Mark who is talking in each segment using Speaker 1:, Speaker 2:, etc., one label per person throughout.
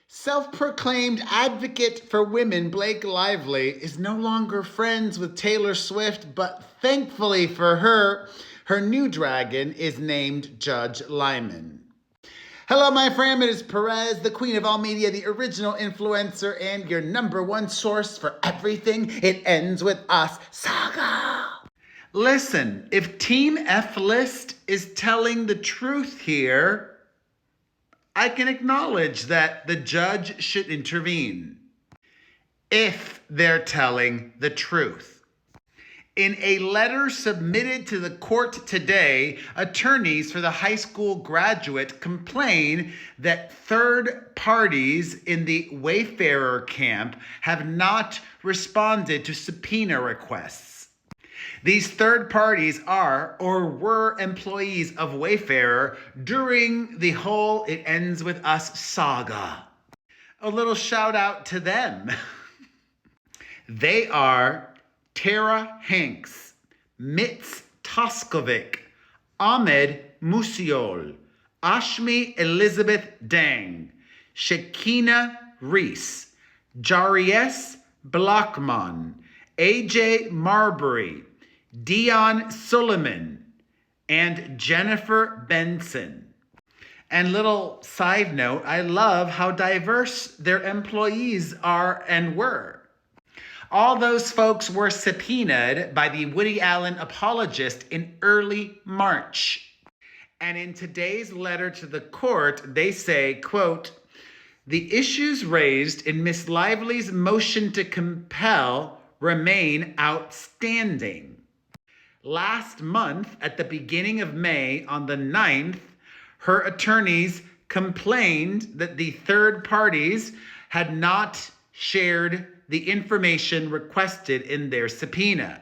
Speaker 1: Self-proclaimed advocate for women Blake Lively is no longer friends with Taylor Swift, but thankfully for her, her new dragon is named Judge Liman. Hello, my friend. It is Perez, the queen of all media, the original influencer, and your number one source for everything It Ends With Us saga. Listen, if Team F-List is telling the truth here, I can acknowledge that the judge should intervene if they're telling the truth. In a letter submitted to the court today, attorneys for the high school graduate complain that third parties in the Wayfarer camp have not responded to subpoena requests. These third parties are or were employees of Wayfarer during the whole It Ends With Us saga. A little shout out to them. They are Tara Hanks, Mitz Toskovic, Ahmed Musiol, Ashmi Elizabeth Dang, Shekina Reese, Jaries Blockman, AJ Marbury, Dion Suleiman, and Jennifer Benson. And little side note, I love how diverse their employees are and were. All those folks were subpoenaed by the Woody Allen apologist in early March. And in today's letter to the court, they say, quote, "The issues raised in Miss Lively's motion to compel remain outstanding. Last month, at the beginning of May, on the 9th, her attorneys complained that the third parties had not shared the information requested in their subpoena.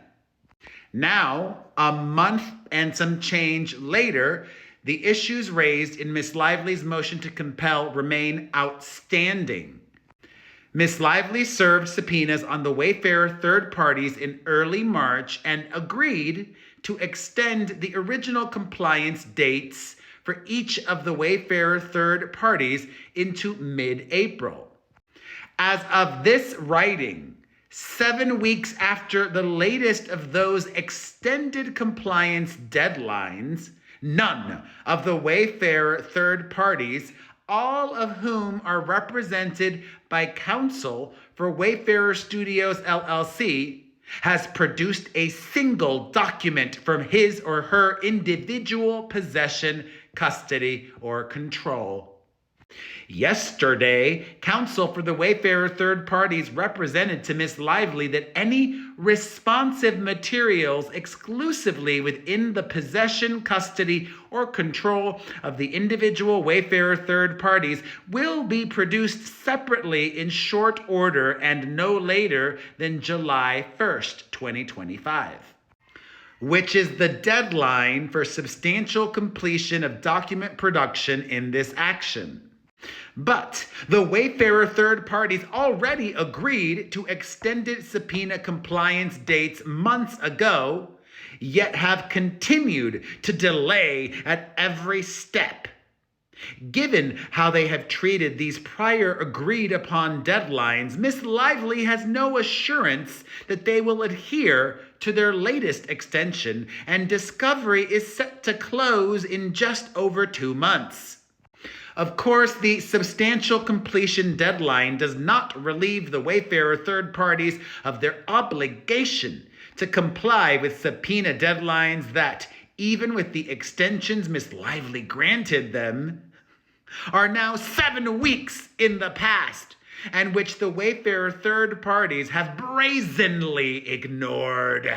Speaker 1: Now, a month and some change later, the issues raised in Miss Lively's motion to compel remain outstanding. Miss Lively served subpoenas on the Wayfarer third parties in early March and agreed to extend the original compliance dates for each of the Wayfarer third parties into mid-April. As of this writing, 7 weeks after the latest of those extended compliance deadlines, none of the Wayfarer third parties, all of whom are represented by counsel for Wayfarer Studios LLC, has produced a single document from his or her individual possession, custody, or control. Yesterday, counsel for the Wayfarer third parties represented to Miss Lively that any responsive materials exclusively within the possession, custody, or control of the individual Wayfarer third parties will be produced separately in short order and no later than July 1st, 2025. Which is the deadline for substantial completion of document production in this action. But the Wayfarer third parties already agreed to extended subpoena compliance dates months ago, yet have continued to delay at every step. Given how they have treated these prior agreed upon deadlines, Miss Lively has no assurance that they will adhere to their latest extension, and discovery is set to close in just over 2 months. Of course, the substantial completion deadline does not relieve the Wayfarer third parties of their obligation to comply with subpoena deadlines that, even with the extensions Miss Lively granted them, are now 7 weeks in the past, and which the Wayfarer third parties have brazenly ignored.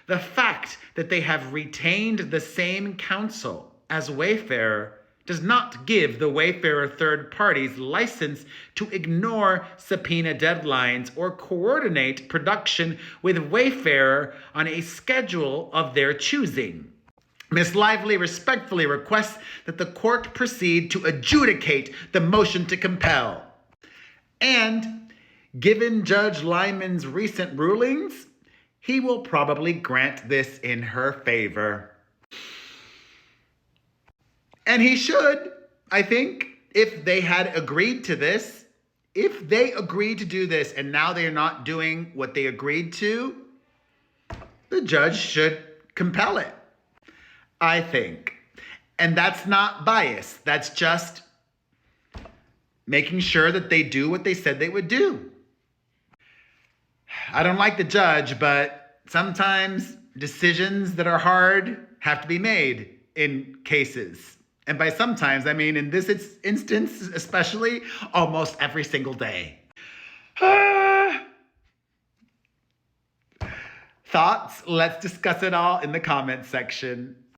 Speaker 1: The fact that they have retained the same counsel as Wayfarer does not give the Wayfarer third parties license to ignore subpoena deadlines or coordinate production with Wayfarer on a schedule of their choosing. Miss Lively respectfully requests that the court proceed to adjudicate the motion to compel. And given Judge Lyman's recent rulings, he will probably grant this in her favor. And he should, I think. if they had agreed to this, if they agreed to do this and now they are not doing what they agreed to, the judge should compel it, I think. And that's not bias. That's just making sure that they do what they said they would do. I don't like the judge, but sometimes decisions that are hard have to be made in cases. And by sometimes, I mean in this instance, especially, almost every single day. Thoughts? Let's discuss it all in the comments section.